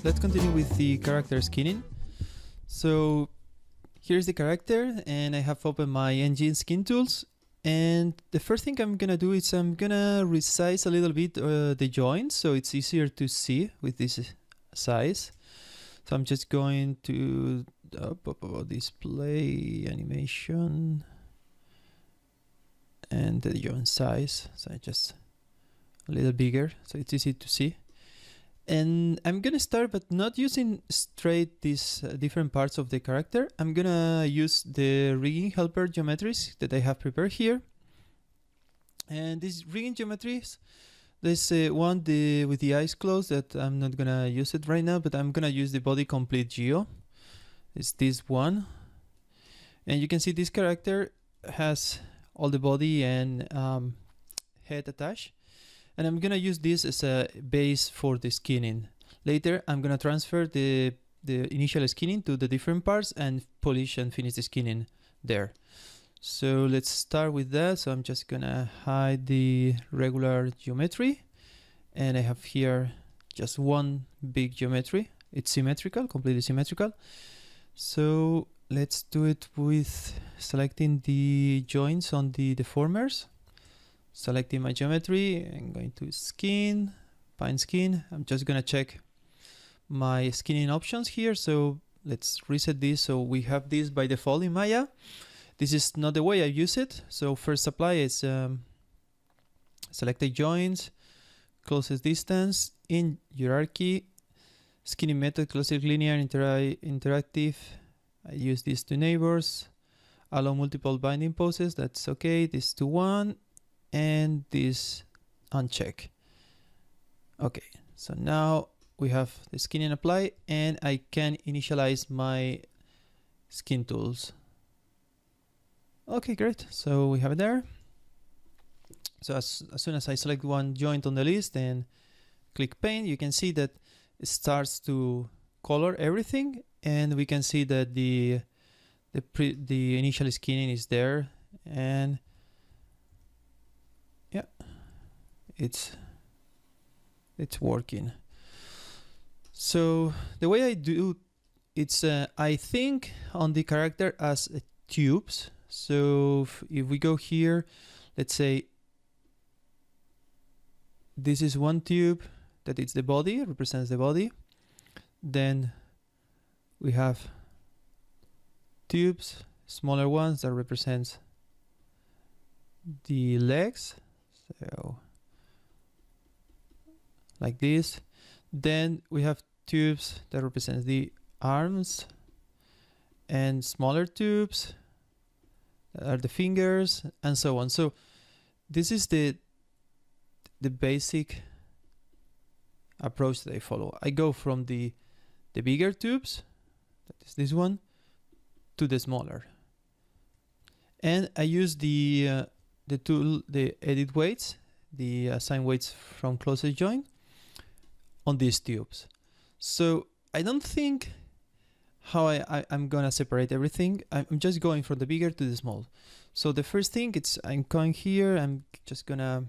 let's continue with the character skinning. So here's the character, and I have opened my engine skin tools. And the first thing I'm gonna do is I'm gonna resize a little bit the joints so it's easier to see with this size. So I'm just going to display animation and the joint size. So I just a little bigger so it's easy to see. And I'm gonna start, but not using straight these different parts of the character. I'm gonna use the rigging helper geometries that I have prepared here. And these rigging geometries, there's one with the eyes closed that I'm not gonna use it right now, but I'm gonna use the body complete geo. It's this one. And you can see this character has all the body and head attached. And I'm gonna use this as a base for the skinning. Later, I'm gonna transfer the initial skinning to the different parts and polish and finish the skinning there. So let's start with that. So I'm just gonna hide the regular geometry. And I have here just one big geometry. It's symmetrical, completely symmetrical. So let's do it with selecting the joints on the deformers. Selecting my geometry, I'm going to skin, bind skin. I'm just gonna check my skinning options here. So let's reset this. So we have this by default in Maya. This is not the way I use it. So first apply is selected joints, closest distance, in hierarchy, skinning method, closest linear, interactive. I use this to neighbors, allow multiple binding poses. That's okay. This to one. And this uncheck. Okay, so now we have the skinning apply, and I can initialize my skin tools. Okay, great. So we have it there. So as soon as I select one joint on the list and click paint, you can see that it starts to color everything, and we can see that the initial skinning is there, and yeah, it's working. So the way I do it's I think on the character as tubes. So if we go here, let's say this is one tube that is the body, represents the body. Then we have tubes, smaller ones that represents the legs. So like this. Then we have tubes that represent the arms, and smaller tubes that are the fingers, and so on. So this is the basic approach that I follow. I go from the bigger tubes, that is this one, to the smaller. And I use the tool, the edit weights, the assign weights from closest joint on these tubes. So I don't think how I'm gonna separate everything. I'm just going from the bigger to the small. So the first thing, I'm going here, I'm just gonna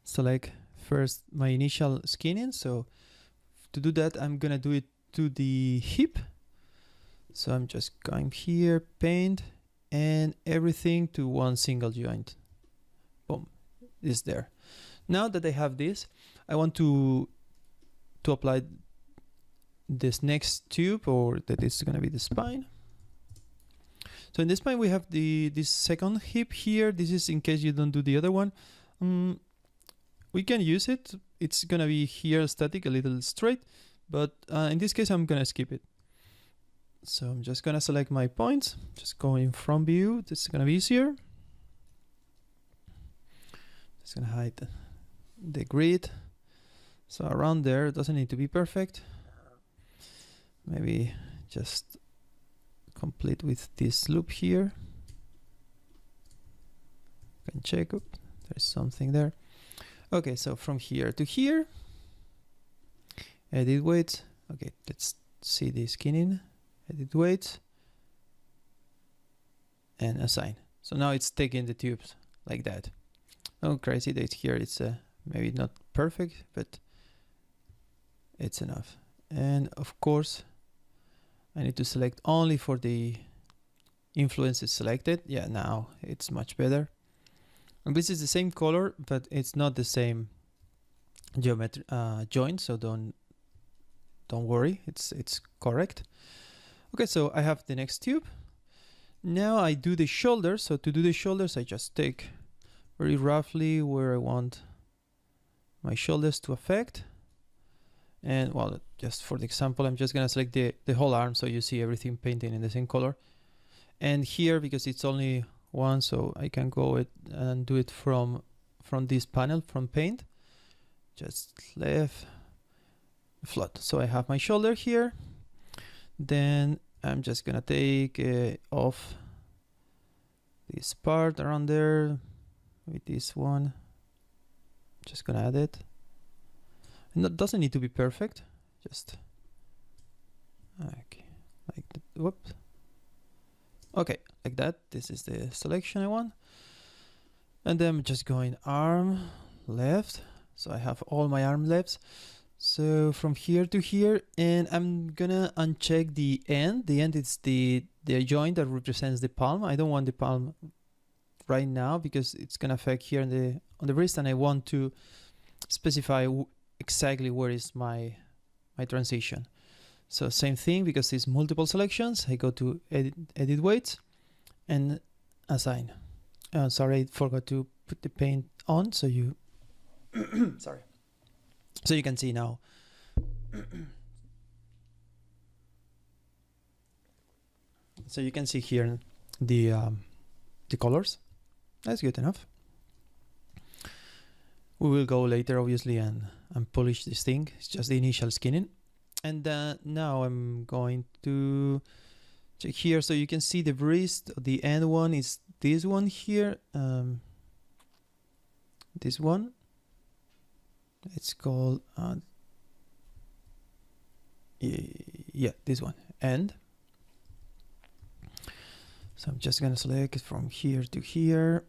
select first my initial skinning. So to do that, I'm gonna do it to the hip. So I'm just going here, paint, and everything to one single joint. Boom, is there. Now that I have this, I want to apply this next tube, or that is going to be the spine. So in the spine we have this second hip here. This is in case you don't do the other one. We can use it. It's going to be here static, a little straight, but in this case I'm going to skip it. So I'm just gonna select my points, just going from view. This is gonna be easier. Just gonna hide the grid. So around there, it doesn't need to be perfect. Maybe just complete with this loop here. You can check, there's something there. Okay, so from here to here, edit weights. Okay, let's see the skinning. Edit weights and assign. So now it's taking the tubes like that. Oh, crazy that here it's maybe not perfect, but it's enough. And of course, I need to select only for the influences selected. Yeah, now it's much better. And this is the same color, but it's not the same geometry joint, so don't worry, it's correct. Okay, so I have the next tube. Now I do the shoulders. So to do the shoulders, I just take very roughly where I want my shoulders to affect. And well, just for the example, I'm just gonna select the whole arm so you see everything painted in the same color. And here, because it's only one, so I can go and do it from this panel, from paint. Just left, flat. So I have my shoulder here. Then I'm just gonna take off this part around there with this one. Just gonna add it. And that doesn't need to be perfect. Just okay, like that. Whoops. Okay, like that. This is the selection I want. And then I'm just going arm left. So I have all my arm lefts. So from here to here, and I'm gonna uncheck the end. The end is the joint that represents the palm. I don't want the palm right now because it's gonna affect here on the wrist, and I want to specify exactly where is my transition. So same thing, because it's multiple selections. I go to edit weights and assign. Sorry, I forgot to put the paint on, so you sorry. So you can see now. So you can see here the colors. That's good enough. We will go later, obviously, and polish this thing. It's just the initial skinning. And now I'm going to check here, so you can see the wrist. The end one is this one here. This one. It's called yeah, this one, end. So I'm just gonna select it from here to here.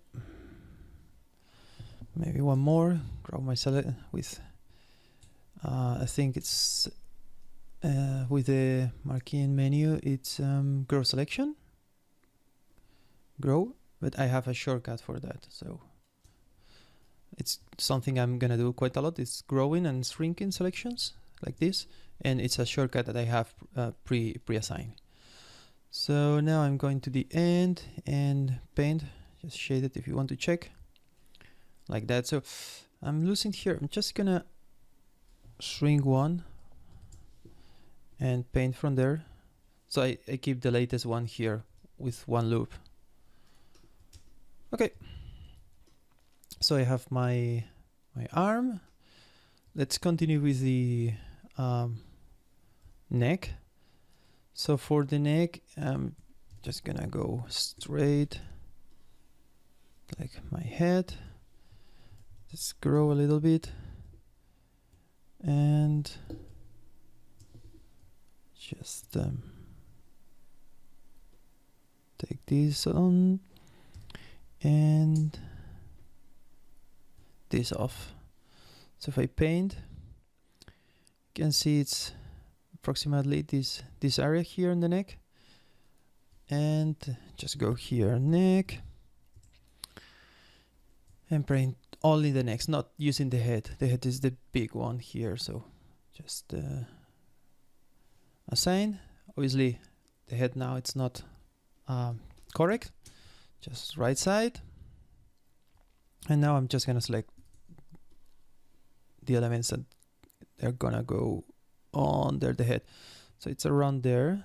Maybe one more. Grab my select with I think it's with the marking menu, it's grow selection, grow, but I have a shortcut for that, so it's something I'm gonna do quite a lot. It's growing and shrinking selections like this, and it's a shortcut that I have pre-assigned. So now I'm going to the end and paint, just shade it if you want to check, like that. So I'm losing here. I'm just gonna shrink one and paint from there. So I keep the latest one here with one loop. Okay. So I have my arm. Let's continue with the neck. So for the neck, I'm just gonna go straight like my head. Just grow a little bit and just take this on and this off. So if I paint, you can see it's approximately this area here in the neck, and just go here, neck, and paint only the neck, not using the head. The head is the big one here, so just assign. Obviously the head now it's not correct, just right side. And now I'm just gonna select the elements that they're gonna go under the head. So it's around there.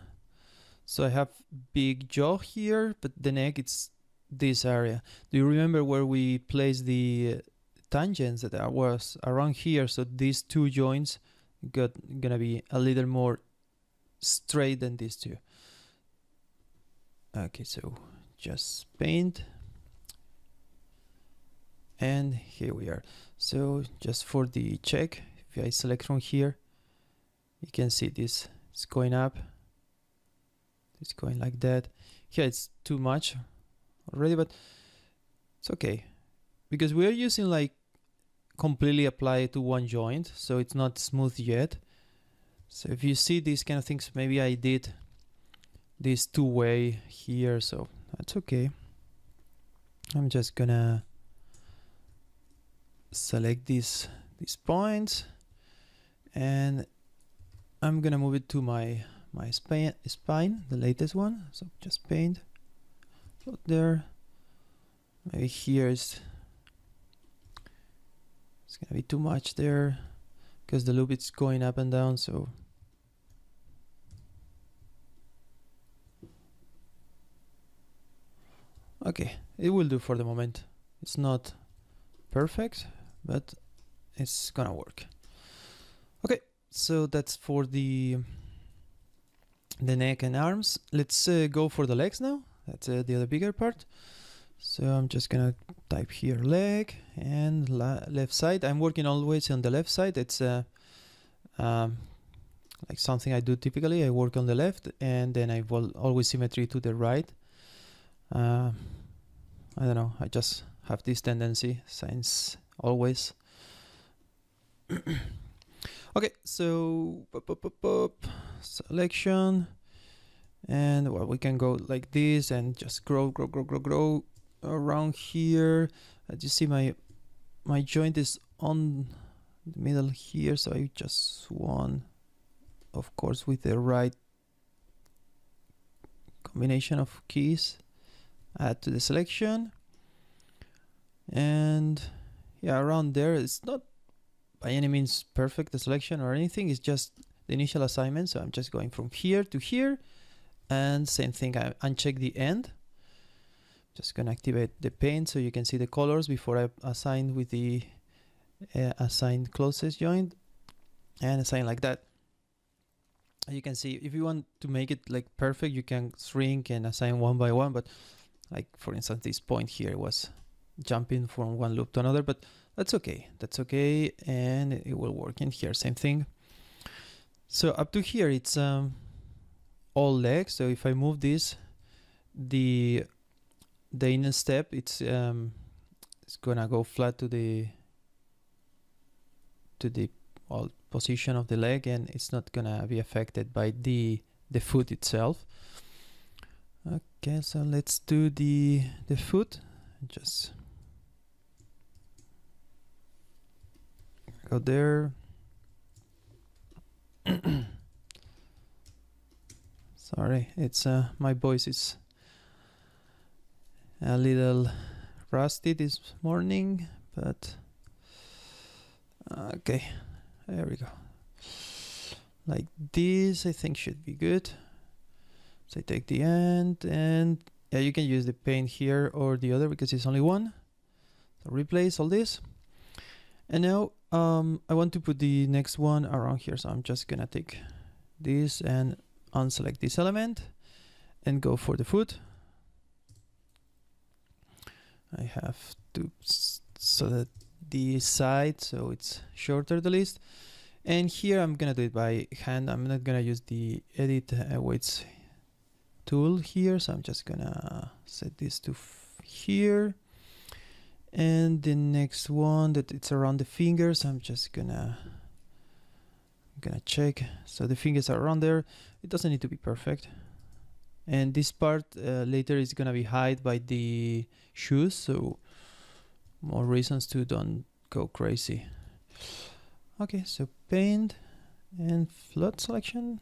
So I have big jaw here, but the neck it's this area. Do you remember where we placed the tangents that was around here? So these two joints gonna be a little more straight than these two. Okay, so just paint. And here we are. So just for the check, if I select from here, you can see this it's going up, it's going like that. Here it's too much already, but it's okay because we are using like completely apply to one joint, so it's not smooth yet. So if you see these kind of things, maybe I did this two-way here, so that's okay. I'm just gonna select these points, and I'm gonna move it to my spine, the latest one. So just paint, put there. Maybe here it's gonna be too much there because the loop is going up and down. So okay, it will do for the moment. It's not perfect, but it's gonna work. Okay, so that's for the neck and arms. Let's go for the legs now. That's the other bigger part. So I'm just gonna type here leg and left side. I'm working always on the left side. It's like something I do typically. I work on the left, and then I will always symmetry to the right. I don't know, I just have this tendency since always. Okay, so selection, and well, we can go like this and just grow around here. As you see, my joint is on the middle here, so I just want, of course, with the right combination of keys, add to the selection. And yeah, around there, it's not by any means perfect, the selection or anything. It's just the initial assignment. So I'm just going from here to here, and same thing, I uncheck the end. Just gonna activate the paint so you can see the colors before I assign with the assigned closest joint, and assign like that. You can see if you want to make it like perfect, you can shrink and assign one by one, but like for instance this point here was jumping from one loop to another, but that's okay, and it will work in here, same thing. So up to here it's all legs. So if I move this, the inner step, it's gonna go flat to the position of the leg, and it's not gonna be affected by the foot itself. Okay, so let's do the foot. Just go there. Sorry, it's my voice is a little rusty this morning, but okay, there we go. Like this, I think should be good. So I take the end, and yeah, you can use the paint here or the other because it's only one. So replace all this, and now I want to put the next one around here. So I'm just gonna take this and unselect this element and go for the foot. I have to select the side so it's shorter the list, and here I'm gonna do it by hand. I'm not gonna use the edit weights tool here, so I'm just gonna set this to here, and the next one that it's around the fingers, I'm just gonna check. So the fingers are around there. It doesn't need to be perfect, and this part later is gonna be hide by the shoes, so more reasons to don't go crazy. Okay, so paint and float selection.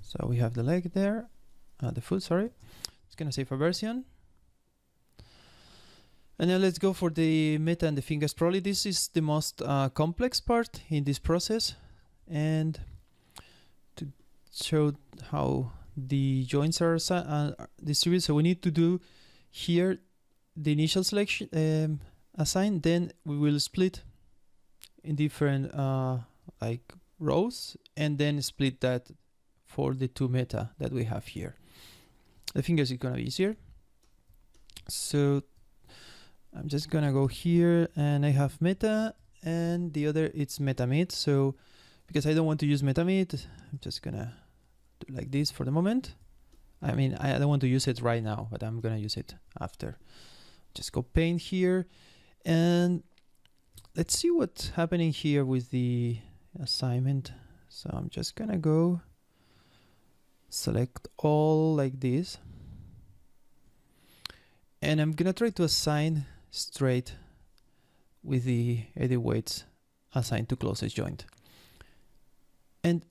So we have the leg there, the foot, sorry. It's gonna save a version. And now let's go for the meta and the fingers. Probably this is the most complex part in this process, and to show how the joints are distributed. So we need to do here the initial selection assign, then we will split in different like rows, and then split that for the two meta that we have here. The fingers is gonna be easier. So I'm just gonna go here, and I have meta, and the other it's meta mid. So because I don't want to use meta mid, I'm just gonna do like this for the moment. I mean, I don't want to use it right now, but I'm gonna use it after. Just go paint here, and let's see what's happening here with the assignment. So I'm just gonna go select all like this, and I'm gonna try to assign straight with the edit weights assigned to closest joint. And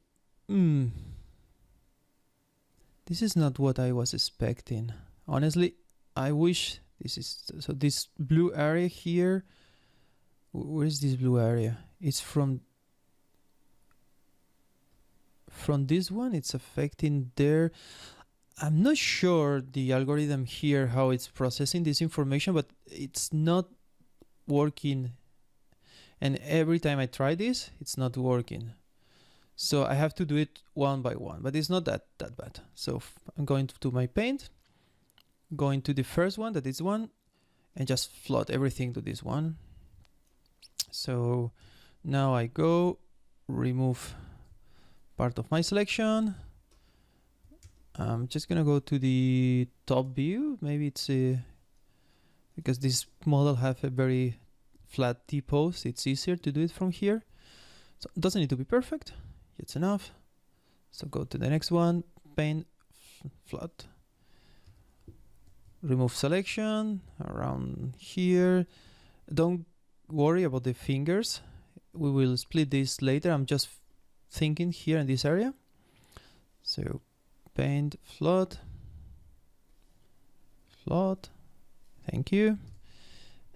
this is not what I was expecting. Honestly, I wish this is, so this blue area here, where is this blue area? It's from this one, it's affecting there. I'm not sure the algorithm here, how it's processing this information, but it's not working. And every time I try this, it's not working. So I have to do it one by one, but it's not that bad. So I'm going to my paint, going to the first one, that is one, and just flood everything to this one. So now I go remove part of my selection. I'm just gonna go to the top view. Maybe it's because this model have a very flat T-pose, it's easier to do it from here. So it doesn't need to be perfect, it's enough. So go to the next one, paint, flat. Remove selection around here. Don't worry about the fingers. We will split this later. I'm just thinking here in this area. So paint, float, thank you.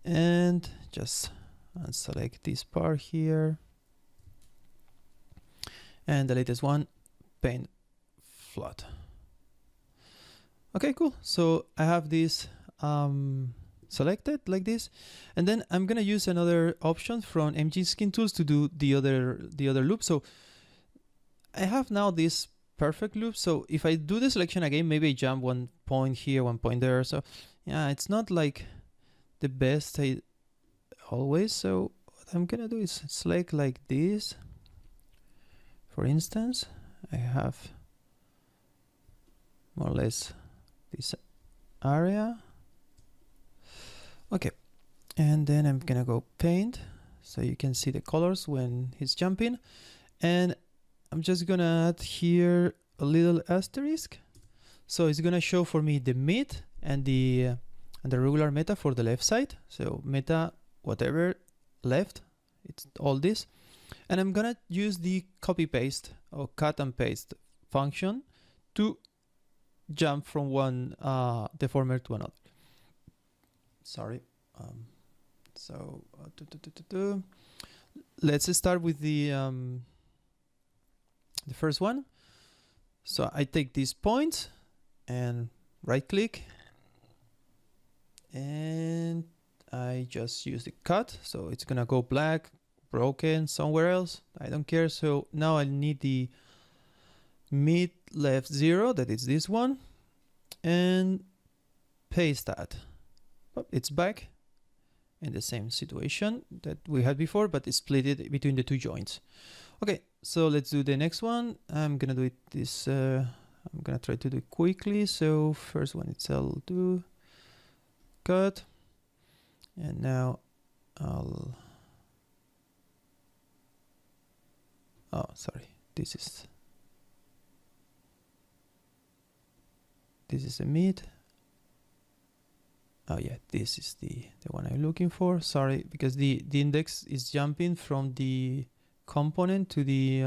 And just unselect this part here. And the latest one, paint, float. Okay, cool. So I have this selected like this, and then I'm gonna use another option from mGskin tools to do the other loop. So I have now this perfect loop. So if I do the selection again, maybe I jump 1 point here, 1 point there. So yeah, it's not like the best always. So what I'm gonna do is select like this. For instance, I have more or less this area. Okay, and then I'm gonna go paint, so you can see the colors when he's jumping, and I'm just gonna add here a little asterisk, so it's gonna show for me the mid and the regular meta for the left side. So meta whatever left, it's all this, and I'm gonna use the copy paste or cut and paste function to jump from one deformer to another. Sorry. Let's start with the first one. So I take this point and right click, and I just use the cut. So it's gonna go black, broken, somewhere else. I don't care. So now I need the mid left 0, that is this one, and paste that. It's back in the same situation that we had before, but it's split it between the two joints. Okay, so let's do the next one. I'm gonna do it this, I'm gonna try to do it quickly. So first one, it's L2, cut, and now oh, sorry, this is a mid. Oh yeah, this is the one I'm looking for. Sorry, because the index is jumping from the component to the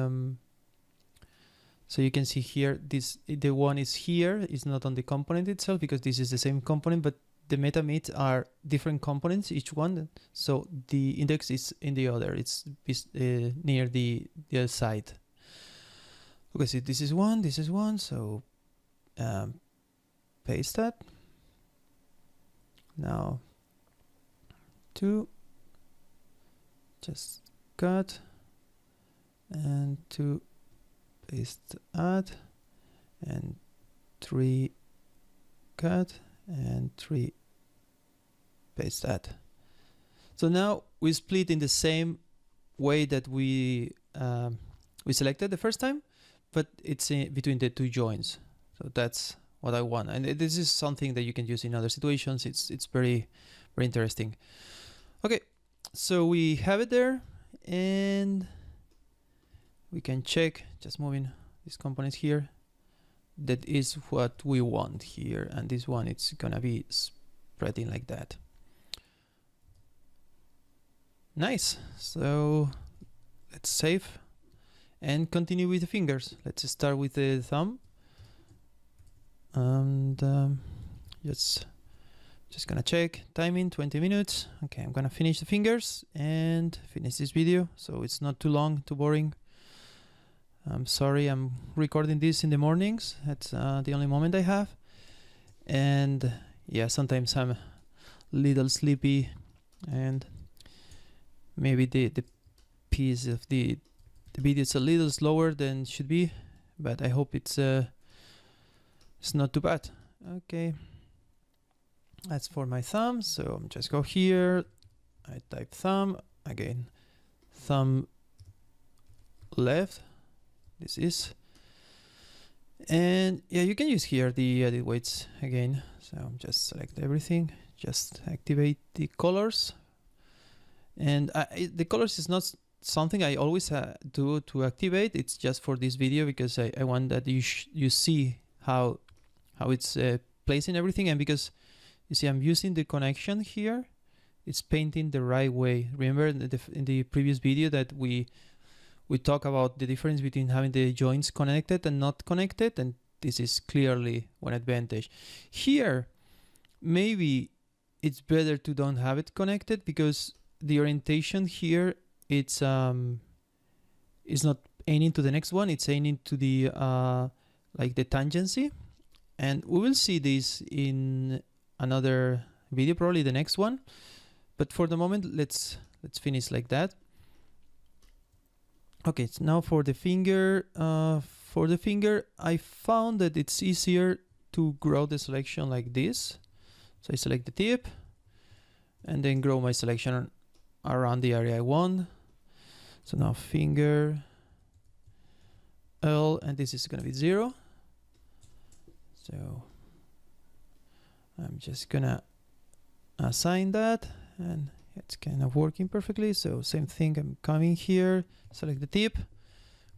so you can see here the one is here, is not on the component itself, because this is the same component, but the meta mids are different components, each one. So the index is in the other, it's near the other side. Okay, so this is one, so paste that. Now 2, just cut, and 2, paste, add, and 3, cut, and 3, paste that. So now we split in the same way that we selected the first time, but it's in between the two joints. So that's what I want, and this is something that you can use in other situations. It's very interesting. Okay, so we have it there, and we can check, just moving these components here. That is what we want here, and this one it's gonna be spreading like that. Nice. So let's save and continue with the fingers. Let's start with the thumb, and just gonna check timing, 20 minutes. Okay, I'm gonna finish the fingers and finish this video so it's not too long, too boring. I'm sorry, I'm recording this in the mornings. That's the only moment I have, and yeah, sometimes I'm a little sleepy, and maybe the piece of the video is a little slower than it should be, but I hope it's not too bad. Okay, that's for my thumb. So just go here, I type thumb again, thumb left, this is, and yeah, you can use here the edit weights again. So just select everything, just activate the colors, and the colors is not something I always do to activate. It's just for this video because I want that you see how it's placing everything, and because you see I'm using the connection here, it's painting the right way. Remember in the previous video that we talk about the difference between having the joints connected and not connected, and this is clearly one advantage. Here, maybe it's better to don't have it connected because the orientation here, it's not aiming to the next one, it's aiming to the like the tangency, and we will see this in another video, probably the next one, but for the moment let's finish like that. Okay, so now for the finger, I found that it's easier to grow the selection like this. So I select the tip and then grow my selection around the area I want. So now finger L, and this is going to be 0. So I'm just gonna assign that, and it's kind of working perfectly. So same thing, I'm coming here, select the tip,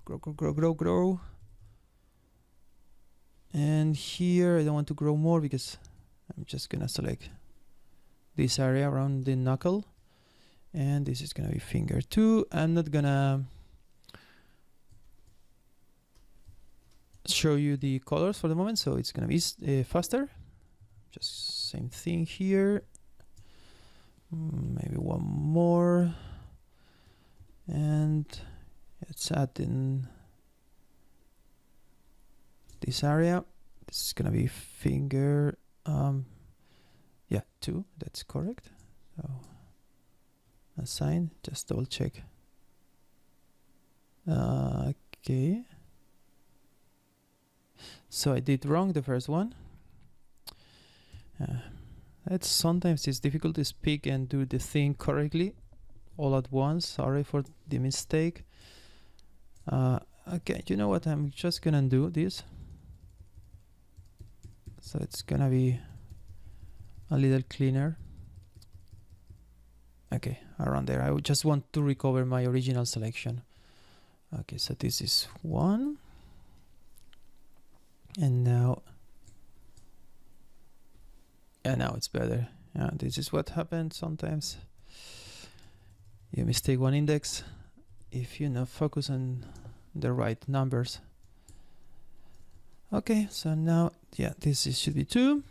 grow. And here I don't want to grow more because I'm just gonna select this area around the knuckle, and this is gonna be finger 2. I'm not gonna show you the colors for the moment, so it's gonna be faster. Just same thing here, maybe one more, and let's add in this area. This is gonna be finger 2, that's correct. So assign, just double check. Okay, so I did wrong the first one. Sometimes it's difficult to speak and do the thing correctly all at once. Sorry for the mistake. Okay, you know what, I'm just gonna do this, so it's gonna be a little cleaner. Okay, around there. I just want to recover my original selection. Okay, so this is 1, and now it's better. This is what happens sometimes. You mistake one index if you not focus on the right numbers. Okay, so now this should be 2,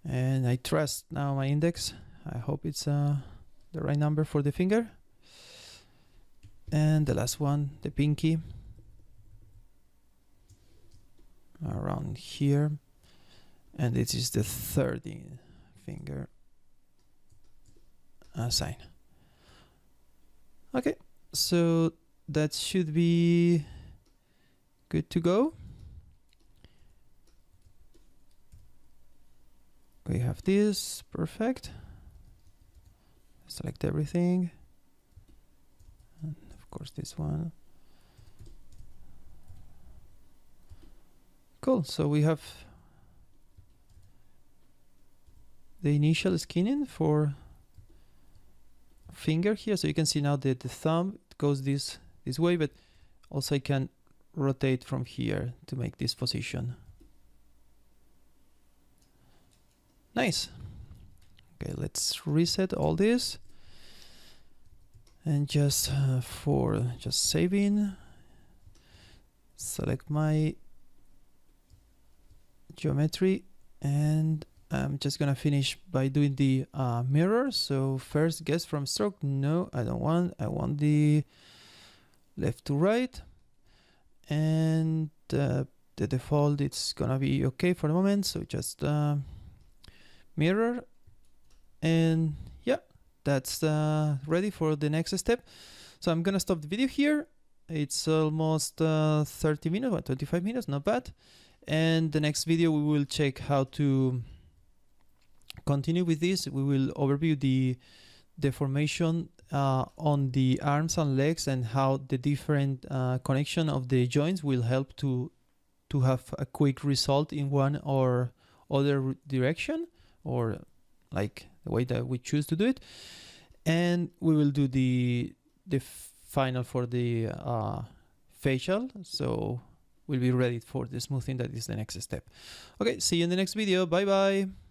and I trust now my index. I hope it's the right number for the finger. And the last one, the pinky, around here, and this is the 3rd finger sign. Okay, so that should be good to go. We have this, perfect. Select everything, and of course this one. Cool, so we have the initial skinning for finger here, so you can see now that the thumb goes this this way, but also I can rotate from here to make this position. Nice. Okay, let's reset all this. And just for just saving, select my geometry, and I'm just gonna finish by doing the mirror. So first guess from stroke, no, I don't want, I want the left to right, and the default, it's gonna be okay for the moment. So just mirror, and yeah, that's ready for the next step. So I'm gonna stop the video here. It's almost 30 minutes, or 25 minutes, not bad. And the next video we will check how to continue with this. We will overview the deformation on the arms and legs, and how the different connection of the joints will help to have a quick result in one or other direction, or like the way that we choose to do it. And we will do the final for the facial, so we'll be ready for the smoothing. That is the next step. Okay, see you in the next video. Bye bye.